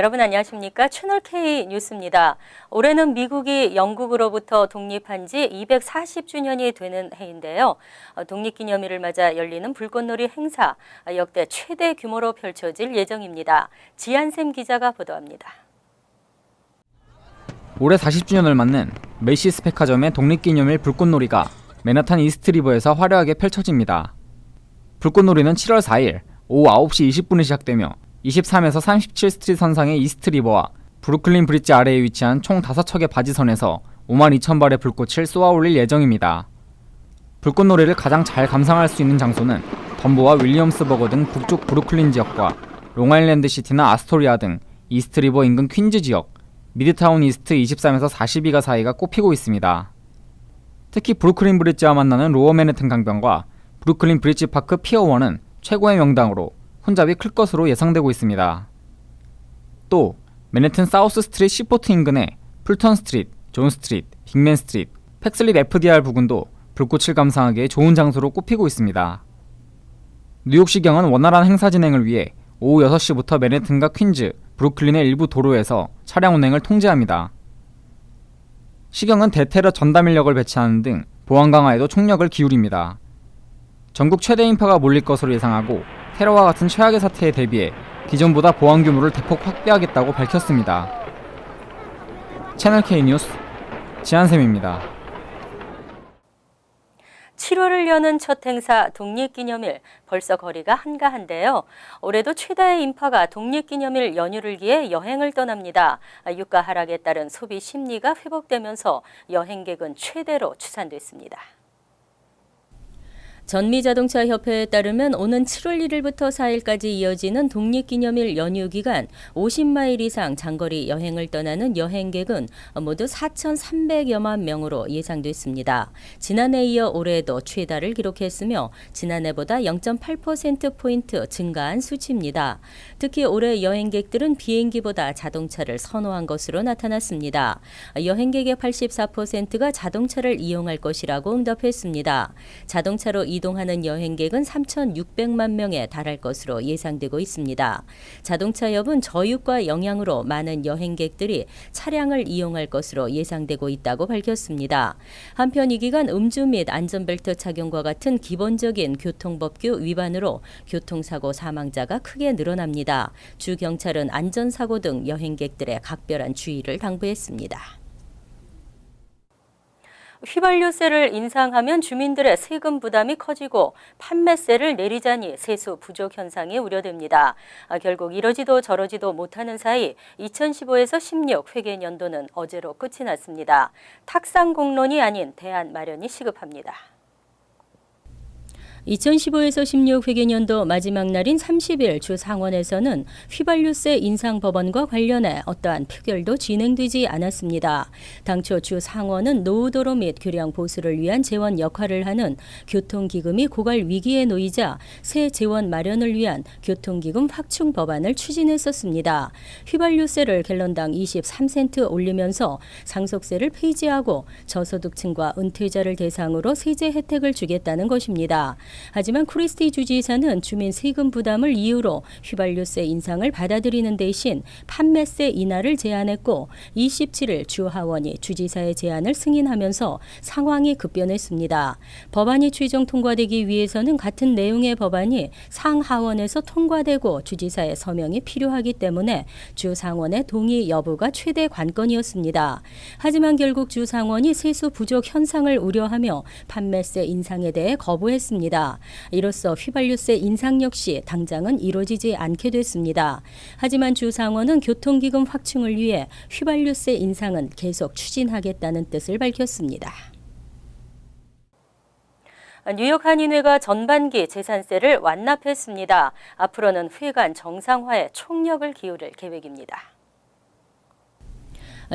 여러분 안녕하십니까? 채널 K 뉴스입니다. 올해는 미국이 영국으로부터 독립한 지 240주년이 되는 해인데요. 독립기념일을 맞아 열리는 불꽃놀이 행사, 역대 최대 규모로 펼쳐질 예정입니다. 지한샘 기자가 보도합니다. 올해 40주년을 맞는 메이시스 백화점의 독립기념일 불꽃놀이가 맨하탄 이스트리버에서 화려하게 펼쳐집니다. 불꽃놀이는 7월 4일 오후 9시 20분에 시작되며 23에서 37스트리트 선상의 이스트리버와 브루클린 브릿지 아래에 위치한 총 5척의 바지선에서 52,000발의 불꽃을 쏘아올릴 예정입니다. 불꽃놀이를 가장 잘 감상할 수 있는 장소는 덤보와 윌리엄스버거 등 북쪽 브루클린 지역과 롱아일랜드 시티나 아스토리아 등 이스트리버 인근 퀸즈 지역, 미드타운 이스트 23에서 42가 사이가 꼽히고 있습니다. 특히 브루클린 브릿지와 만나는 로어 맨해튼 강변과 브루클린 브릿지 파크 피어 1은 최고의 명당으로 혼잡이 클 것으로 예상되고 있습니다. 또 맨해튼 사우스 스트리트 시포트 인근의 풀턴 스트리트, 존 스트리트, 빅맨 스트리트, 팩슬릿 FDR 부근도 불꽃을 감상하기에 좋은 장소로 꼽히고 있습니다. 뉴욕시경은 원활한 행사 진행을 위해 오후 6시부터 맨해튼과 퀸즈, 브루클린의 일부 도로에서 차량 운행을 통제합니다. 시경은 대테러 전담 인력을 배치하는 등 보안 강화에도 총력을 기울입니다. 전국 최대 인파가 몰릴 것으로 예상하고 테러와 같은 최악의 사태에 대비해 기존보다 보안 규모를 대폭 확대하겠다고 밝혔습니다. 채널 K 뉴스 지한샘입니다. 7월을 여는 첫 행사 독립기념일, 벌써 거리가 한가한데요. 올해도 최다의 인파가 독립기념일 연휴를 기해 여행을 떠납니다. 유가 하락에 따른 소비 심리가 회복되면서 여행객은 최대로 추산됐습니다. 전미자동차협회에 따르면 오는 7월 1일부터 4일까지 이어지는 독립기념일 연휴 기간 50마일 이상 장거리 여행을 떠나는 여행객은 모두 4,300여만 명으로 예상됐습니다. 지난해에 이어 올해도 최다를 기록했으며 지난해보다 0.8%포인트 증가한 수치입니다. 특히 올해 여행객들은 비행기보다 자동차를 선호한 것으로 나타났습니다. 여행객의 84%가 자동차를 이용할 것이라고 응답했습니다. 자동차로 이동하는 여행객은 3,600만 명에 달할 것으로 예상되고 있습니다. 자동차협은 저유가 영향으로 많은 여행객들이 차량을 이용할 것으로 예상되고 있다고 밝혔습니다. 한편 이 기간 음주 및 안전벨트 착용과 같은 기본적인 교통법규 위반으로 교통사고 사망자가 크게 늘어납니다. 주 경찰은 안전사고 등 여행객들의 각별한 주의를 당부했습니다. 휘발유세를 인상하면 주민들의 세금 부담이 커지고 판매세를 내리자니 세수 부족 현상이 우려됩니다. 결국 이러지도 저러지도 못하는 사이 2015에서 16 회계연도는 어제로 끝이 났습니다. 탁상 공론이 아닌 대안 마련이 시급합니다. 2015에서 16 회계연도 마지막 날인 30일 주 상원에서는 휘발유세 인상 법안과 관련해 어떠한 표결도 진행되지 않았습니다. 당초 주 상원은 노후도로 및 교량 보수를 위한 재원 역할을 하는 교통기금이 고갈 위기에 놓이자 새 재원 마련을 위한 교통기금 확충 법안을 추진했었습니다. 휘발유세를 갤런당 23센트 올리면서 상속세를 폐지하고 저소득층과 은퇴자를 대상으로 세제 혜택을 주겠다는 것입니다. 하지만 크리스티 주지사는 주민 세금 부담을 이유로 휘발유세 인상을 받아들이는 대신 판매세 인하를 제안했고 27일 주 하원이 주지사의 제안을 승인하면서 상황이 급변했습니다. 법안이 최종 통과되기 위해서는 같은 내용의 법안이 상하원에서 통과되고 주지사의 서명이 필요하기 때문에 주 상원의 동의 여부가 최대 관건이었습니다. 하지만 결국 주 상원이 세수 부족 현상을 우려하며 판매세 인상에 대해 거부했습니다. 이로써 휘발유세 인상 역시 당장은 이루어지지 않게 됐습니다. 하지만 주 상원은 교통기금 확충을 위해 휘발유세 인상은 계속 추진하겠다는 뜻을 밝혔습니다. 뉴욕 한인회가 전반기 재산세를 완납했습니다. 앞으로는 회관 정상화에 총력을 기울일 계획입니다.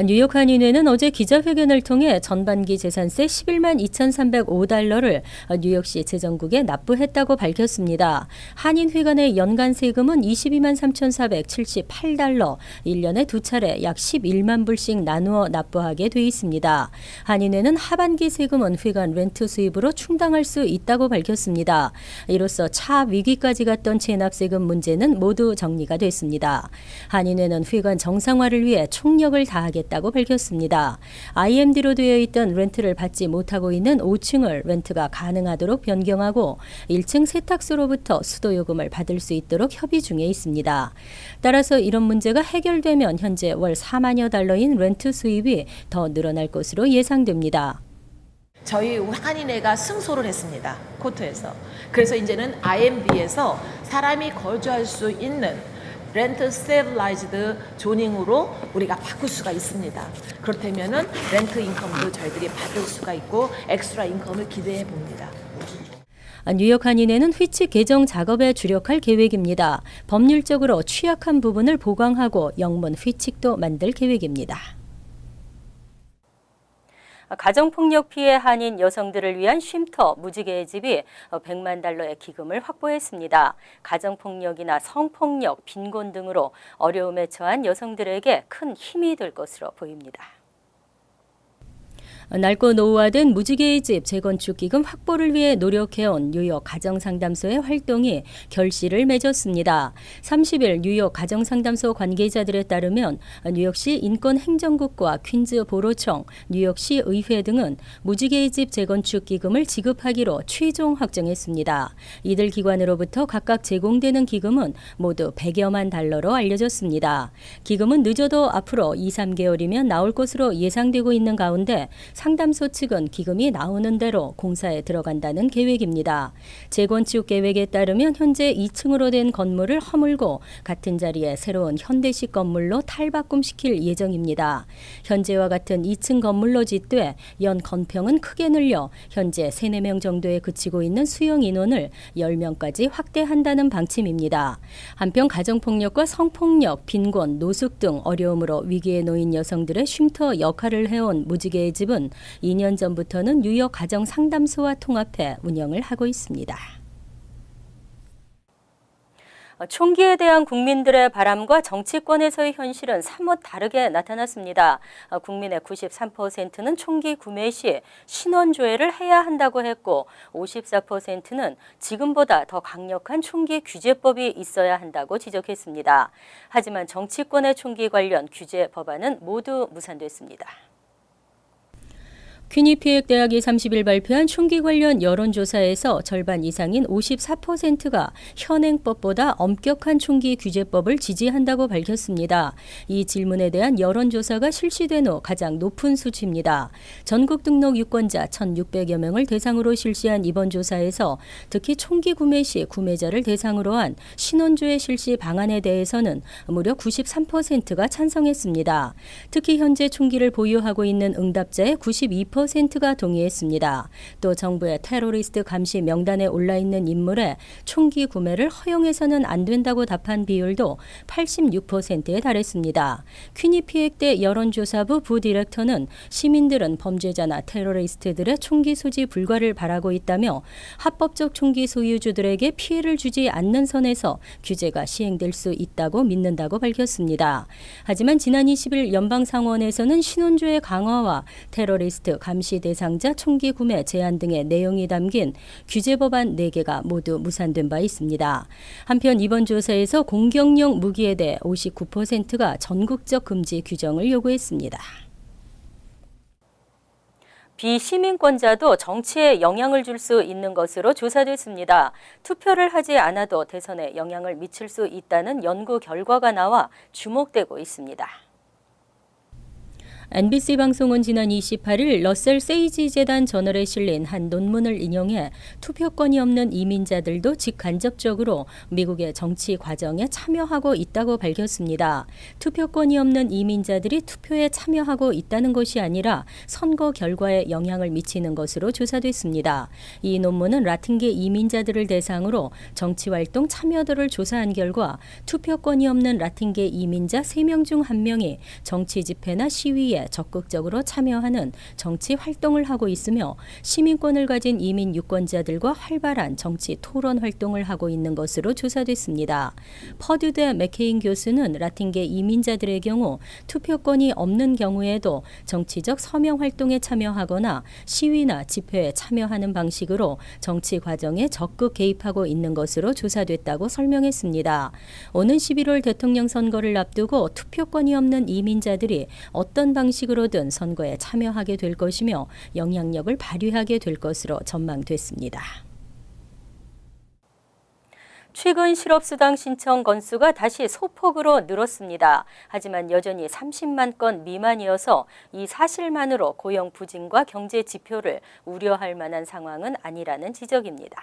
뉴욕 한인회는 어제 기자회견을 통해 전반기 재산세 11만 2,305달러를 뉴욕시 재정국에 납부했다고 밝혔습니다. 한인회 간의 연간 세금은 22만 3,478달러, 1년에 두 차례 약 11만 불씩 나누어 납부하게 돼 있습니다. 한인회는 하반기 세금은 회관 렌트 수입으로 충당할 수 있다고 밝혔습니다. 이로써 차 위기까지 갔던 체납세금 문제는 모두 정리가 됐습니다. 한인회는 회관 정상화를 위해 총력을 다하겠다고 밝혔습니다. IMD로 되어 있던 렌트를 받지 못하고 있는 5층을 렌트가 가능하도록 변경하고 1층 세탁소로부터 수도요금을 받을 수 있도록 협의 중에 있습니다. 따라서 이런 문제가 해결되면 현재 월 4만여 달러인 렌트 수입이 더 늘어날 것으로 예상됩니다. 저희 한인회가 승소를 했습니다. 코트에서. 그래서 이제는 IMB에서 사람이 거주할 수 있는 렌트 스테빌라이즈드 조닝으로 우리가 바꿀 수가 있습니다. 그렇다면은 렌트 인컴도 저희들이 받을 수가 있고 엑스트라 인컴을 기대해 봅니다. 뉴욕 한인회는 휘칙 개정 작업에 주력할 계획입니다. 법률적으로 취약한 부분을 보강하고 영문 휘칙도 만들 계획입니다. 가정폭력 피해 한인 여성들을 위한 쉼터 무지개의 집이 100만 달러의 기금을 확보했습니다. 가정폭력이나 성폭력, 빈곤 등으로 어려움에 처한 여성들에게 큰 힘이 될 것으로 보입니다. 낡고 노후화된 무지개의 집 재건축 기금 확보를 위해 노력해온 뉴욕 가정상담소의 활동이 결실을 맺었습니다. 30일 뉴욕 가정상담소 관계자들에 따르면 뉴욕시 인권행정국과 퀸즈 보로청, 뉴욕시 의회 등은 무지개의 집 재건축 기금을 지급하기로 최종 확정했습니다. 이들 기관으로부터 각각 제공되는 기금은 모두 100여만 달러로 알려졌습니다. 기금은 늦어도 앞으로 2-3개월이면 나올 것으로 예상되고 있는 가운데 상담소 측은 기금이 나오는 대로 공사에 들어간다는 계획입니다. 재건축 계획에 따르면 현재 2층으로 된 건물을 허물고 같은 자리에 새로운 현대식 건물로 탈바꿈시킬 예정입니다. 현재와 같은 2층 건물로 짓되 연 건평은 크게 늘려 현재 3-4명 정도에 그치고 있는 수용 인원을 10명까지 확대한다는 방침입니다. 한편 가정폭력과 성폭력, 빈곤, 노숙 등 어려움으로 위기에 놓인 여성들의 쉼터 역할을 해온 무지개의 집은 2년 전부터는 뉴욕 가정상담소와 통합해 운영을 하고 있습니다. 총기에 대한 국민들의 바람과 정치권에서의 현실은 사뭇 다르게 나타났습니다. 국민의 93%는 총기 구매 시 신원조회를 해야 한다고 했고 54%는 지금보다 더 강력한 총기 규제법이 있어야 한다고 지적했습니다. 하지만 정치권의 총기 관련 규제 법안은 모두 무산됐습니다. 퀴니피액 대학이 30일 발표한 총기 관련 여론조사에서 절반 이상인 54%가 현행법보다 엄격한 총기 규제법을 지지한다고 밝혔습니다. 이 질문에 대한 여론조사가 실시된 후 가장 높은 수치입니다. 전국 등록 유권자 1,600여 명을 대상으로 실시한 이번 조사에서 특히 총기 구매 시 구매자를 대상으로 한 신원조회 실시 방안에 대해서는 무려 93%가 찬성했습니다. 특히 현재 총기를 보유하고 있는 응답자의 92%가 동의했습니다. 또 정부의 테러리스트 감시 명단에 올라있는 인물의 총기 구매를 허용해서는 안 된다고 답한 비율도 86%에 달했습니다. 퀴니피액대 여론조사부 부디렉터는 시민들은 범죄자나 테러리스트들의 총기 소지 불가를 바라고 있다며 합법적 총기 소유주들에게 피해를 주지 않는 선에서 규제가 시행될 수 있다고 믿는다고 밝혔습니다. 하지만 지난 20일 연방상원에서는 신원조회 강화와 테러리스트 감시 대상자 총기 구매 제한 등의 내용이 담긴 규제 법안 4개가 모두 무산된 바 있습니다. 한편 이번 조사에서 공격용 무기에 대해 59%가 전국적 금지 규정을 요구했습니다. 비시민권자도 정치에 영향을 줄 수 있는 것으로 조사됐습니다. 투표를 하지 않아도 대선에 영향을 미칠 수 있다는 연구 결과가 나와 주목되고 있습니다. NBC 방송은 지난 28일 러셀 세이지 재단 저널에 실린 한 논문을 인용해 투표권이 없는 이민자들도 직간접적으로 미국의 정치 과정에 참여하고 있다고 밝혔습니다. 투표권이 없는 이민자들이 투표에 참여하고 있다는 것이 아니라 선거 결과에 영향을 미치는 것으로 조사됐습니다. 이 논문은 라틴계 이민자들을 대상으로 정치활동 참여도를 조사한 결과 투표권이 없는 라틴계 이민자 3명 중 1명이 정치 집회나 시위에 적극적으로 참여하는 정치 활동을 하고 있으며 시민권을 가진 이민 유권자들과 활발한 정치 토론 활동을 하고 있는 것으로 조사됐습니다. 퍼듀대 맥케인 교수는 라틴계 이민자들의 경우 투표권이 없는 경우에도 정치적 서명 활동에 참여하거나 시위나 집회에 참여하는 방식으로 정치 과정에 적극 개입하고 있는 것으로 조사됐다고 설명했습니다. 오는 11월 대통령 선거를 앞두고 투표권이 없는 이민자들이 어떤 방식으로든 선거에 참여하게 될 것이며 영향력을 발휘하게 될 것으로 전망됐습니다. 최근 실업수당 신청 건수가 다시 소폭으로 늘었습니다. 하지만 여전히 30만 건 미만이어서 이 사실만으로 고용 부진과 경제 지표를 우려할 만한 상황은 아니라는 지적입니다.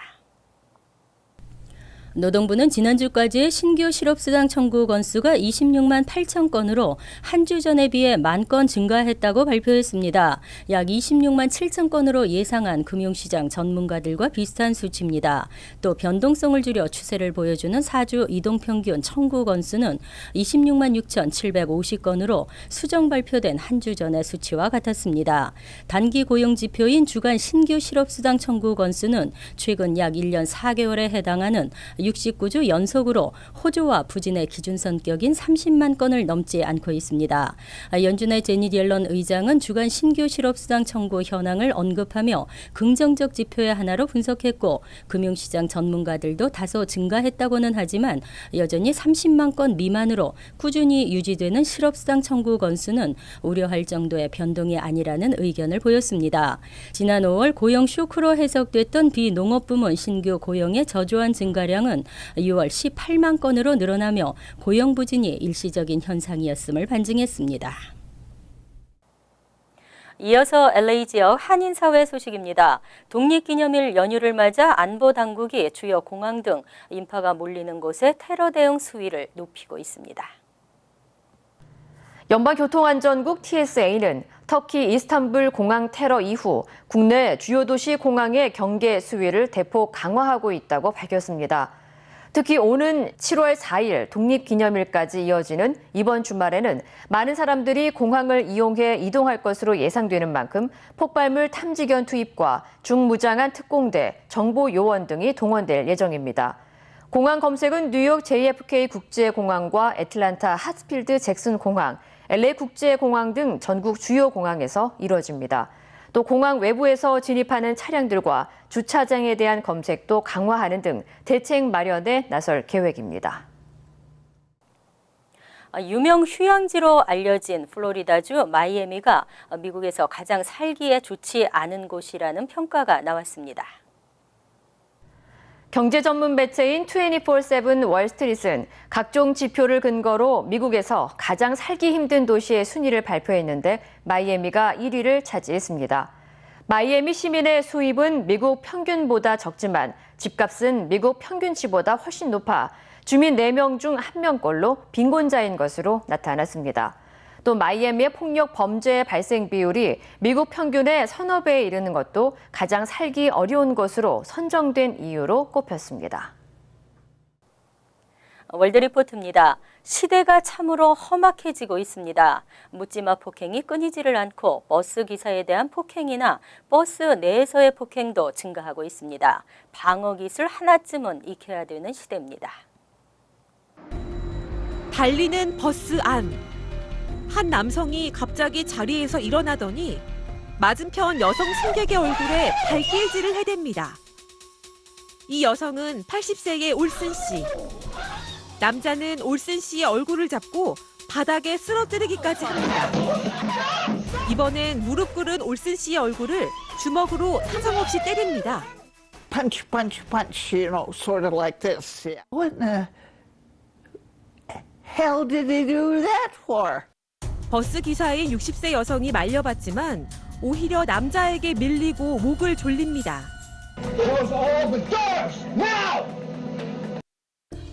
노동부는 지난주까지의 신규 실업수당 청구 건수가 26만 8천 건으로 한 주 전에 비해 1만 건 증가했다고 발표했습니다. 약 26만 7천 건으로 예상한 금융시장 전문가들과 비슷한 수치입니다. 또 변동성을 줄여 추세를 보여주는 4주 이동평균 청구 건수는 26만 6천 750건으로 수정 발표된 한 주 전의 수치와 같았습니다. 단기 고용 지표인 주간 신규 실업수당 청구 건수는 최근 약 1년 4개월에 해당하는 69주 연속으로 호조와 부진의 기준 성격인 30만 건을 넘지 않고 있습니다. 연준의 제닛 옐런 의장은 주간 신규 실업수당 청구 현황을 언급하며 긍정적 지표의 하나로 분석했고 금융시장 전문가들도 다소 증가했다고는 하지만 여전히 30만 건 미만으로 꾸준히 유지되는 실업수당 청구 건수는 우려할 정도의 변동이 아니라는 의견을 보였습니다. 지난 5월 고용 쇼크로 해석됐던 비농업 부문 신규 고용의 저조한 증가량은 6월 18만 건으로 늘어나며 고용 부진이 일시적인 현상이었음을 반증했습니다. 이어서 LA 지역 한인사회 소식입니다. 독립기념일 연휴를 맞아 안보당국이 주요 공항 등 인파가 몰리는 곳에 테러 대응 수위를 높이고 있습니다. 연방교통안전국 TSA는 터키 이스탄불 공항 테러 이후 국내 주요 도시 공항의 경계 수위를 대폭 강화하고 있다고 밝혔습니다. 특히 오는 7월 4일 독립기념일까지 이어지는 이번 주말에는 많은 사람들이 공항을 이용해 이동할 것으로 예상되는 만큼 폭발물 탐지견 투입과 중무장한 특공대, 정보요원 등이 동원될 예정입니다. 공항 검색은 뉴욕 JFK 국제공항과 애틀란타 하츠필드 잭슨 공항, LA 국제공항 등 전국 주요 공항에서 이뤄집니다. 또 공항 외부에서 진입하는 차량들과 주차장에 대한 검색도 강화하는 등 대책 마련에 나설 계획입니다. 유명 휴양지로 알려진 플로리다주 마이애미가 미국에서 가장 살기에 좋지 않은 곳이라는 평가가 나왔습니다. 경제 전문 매체인 24/7 월스트리트는 각종 지표를 근거로 미국에서 가장 살기 힘든 도시의 순위를 발표했는데 마이애미가 1위를 차지했습니다. 마이애미 시민의 수입은 미국 평균보다 적지만 집값은 미국 평균치보다 훨씬 높아 주민 4명 중 1명꼴로 빈곤자인 것으로 나타났습니다. 또 마이애미의 폭력 범죄 발생 비율이 미국 평균의 서너 배에 이르는 것도 가장 살기 어려운 곳으로 선정된 이유로 꼽혔습니다. 월드리포트입니다. 시대가 참으로 험악해지고 있습니다. 묻지마 폭행이 끊이지를 않고 버스 기사에 대한 폭행이나 버스 내에서의 폭행도 증가하고 있습니다. 방어 기술 하나쯤은 익혀야 되는 시대입니다. 달리는 버스 안. 한 남성이 갑자기 자리에서 일어나더니 맞은편 여성 승객의 얼굴에 발길질을 해댑니다. 이 여성은 80세의 올슨 씨. 남자는 올슨 씨의 얼굴을 잡고 바닥에 쓰러뜨리기까지 합니다. 이번엔 무릎 꿇은 올슨 씨의 얼굴을 주먹으로 사정없이 때립니다. Punch, punch, punch, you know, sort of like this. What in the hell did he do that for? 버스 기사인 60세 여성이 말려봤지만 오히려 남자에게 밀리고 목을 졸립니다.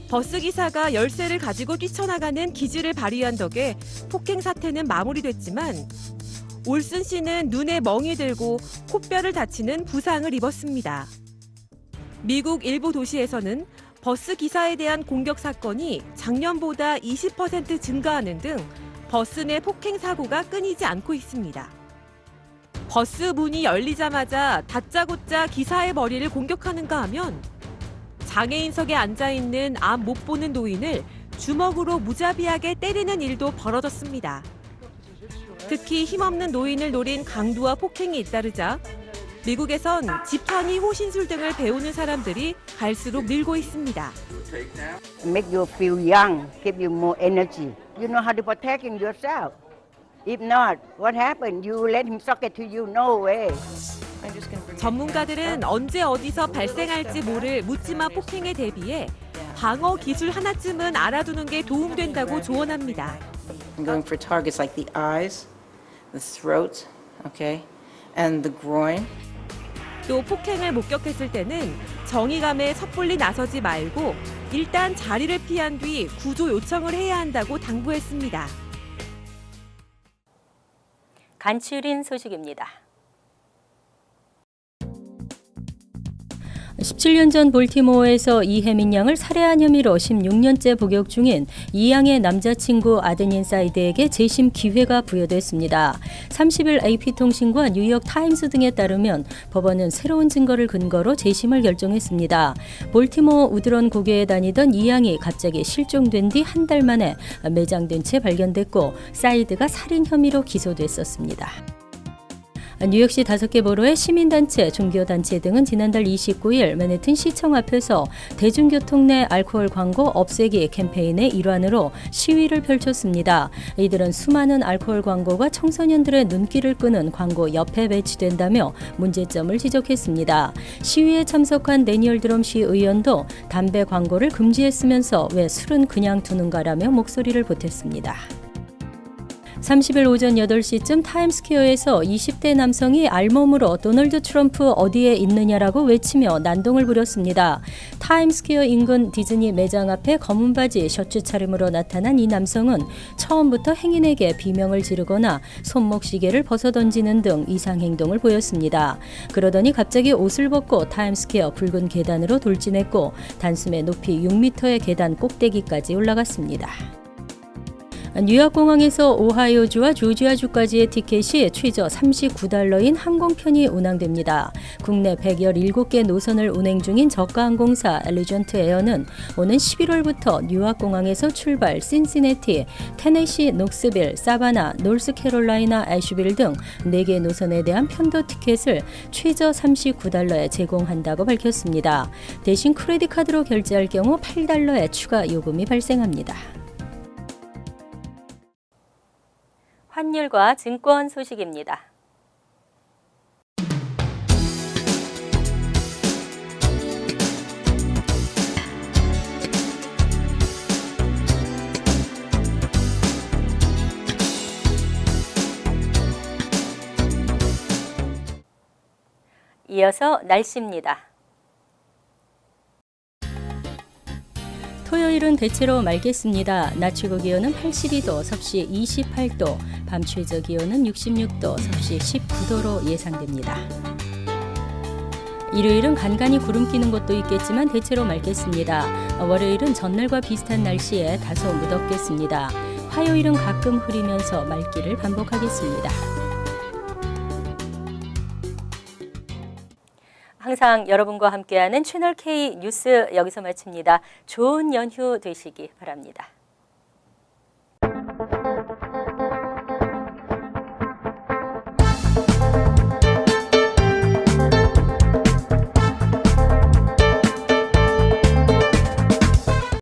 버스 기사가 열쇠를 가지고 뛰쳐나가는 기질을 발휘한 덕에 폭행 사태는 마무리됐지만 올슨 씨는 눈에 멍이 들고 코뼈를 다치는 부상을 입었습니다. 미국 일부 도시에서는 버스 기사에 대한 공격 사건이 작년보다 20% 증가하는 등 버스 내 폭행 사고가 끊이지 않고 있습니다. 버스 문이 열리자마자 다짜고짜 기사의 머리를 공격하는가 하면 장애인석에 앉아있는 앞 못 보는 노인을 주먹으로 무자비하게 때리는 일도 벌어졌습니다. 특히 힘없는 노인을 노린 강도와 폭행이 잇따르자 미국에선 지팡이, 호신술 등을 배우는 사람들이 갈수록 늘고 있습니다. Make you feel young, give you more energy. You know how to protect yourself. If not, what happened? You let him suck it to you? No way. 전문가들은 언제 어디서 발생할지 모를 묻지마 폭행에 대비해 방어 기술 하나쯤은 알아두는 게 도움된다고 조언합니다. I'm going for targets like the eyes, the throat, okay, and the groin. 또 폭행을 목격했을 때는 정의감에 섣불리 나서지 말고 일단 자리를 피한 뒤 구조 요청을 해야 한다고 당부했습니다. 간추린 소식입니다. 17년 전 볼티모어에서 이혜민 양을 살해한 혐의로 16년째 복역 중인 이 양의 남자친구 아드닌 사이드에게 재심 기회가 부여됐습니다. 30일 AP통신과 뉴욕타임스 등에 따르면 법원은 새로운 증거를 근거로 재심을 결정했습니다. 볼티모어 우드런 고교에 다니던 이 양이 갑자기 실종된 뒤 한 달 만에 매장된 채 발견됐고 사이드가 살인 혐의로 기소됐었습니다. 뉴욕시 5개 보로의 시민단체, 종교단체 등은 지난달 29일 맨해튼 시청 앞에서 대중교통 내 알코올 광고 없애기 캠페인의 일환으로 시위를 펼쳤습니다. 이들은 수많은 알코올 광고가 청소년들의 눈길을 끄는 광고 옆에 배치된다며 문제점을 지적했습니다. 시위에 참석한 데니얼 드럼시 의원도 담배 광고를 금지했으면서 왜 술은 그냥 두는가라며 목소리를 보탰습니다. 30일 오전 8시쯤 타임스퀘어에서 20대 남성이 알몸으로 도널드 트럼프 어디에 있느냐라고 외치며 난동을 부렸습니다. 타임스퀘어 인근 디즈니 매장 앞에 검은 바지 셔츠 차림으로 나타난 이 남성은 처음부터 행인에게 비명을 지르거나 손목 시계를 벗어던지는 등 이상 행동을 보였습니다. 그러더니 갑자기 옷을 벗고 타임스퀘어 붉은 계단으로 돌진했고 단숨에 높이 6m의 계단 꼭대기까지 올라갔습니다. 뉴욕공항에서 오하이오주와 조지아주까지의 티켓이 최저 $39인 항공편이 운항됩니다. 국내 117개 노선을 운행 중인 저가항공사 엘리전트 에어는 오는 11월부터 뉴욕공항에서 출발 신시내티, 테네시 녹스빌, 사바나, 노스캐롤라이나 애쉬빌 등 4개 노선에 대한 편도 티켓을 최저 $39에 제공한다고 밝혔습니다. 대신 크레딧 카드로 결제할 경우 $8의 추가 요금이 발생합니다. 환율과 증권 소식입니다. 이어서 날씨입니다. 토요일은 대체로 맑겠습니다. 낮 최고 기온은 82도, 섭씨 28도, 밤 최저 기온은 66도, 섭씨 19도로 예상됩니다. 일요일은 간간히 구름 끼는 곳도 있겠지만 대체로 맑겠습니다. 월요일은 전날과 비슷한 날씨에 다소 무덥겠습니다. 화요일은 가끔 흐리면서 맑기를 반복하겠습니다. 항상 여러분과 함께하는 채널 K 뉴스 여기서 마칩니다. 좋은 연휴 되시기 바랍니다.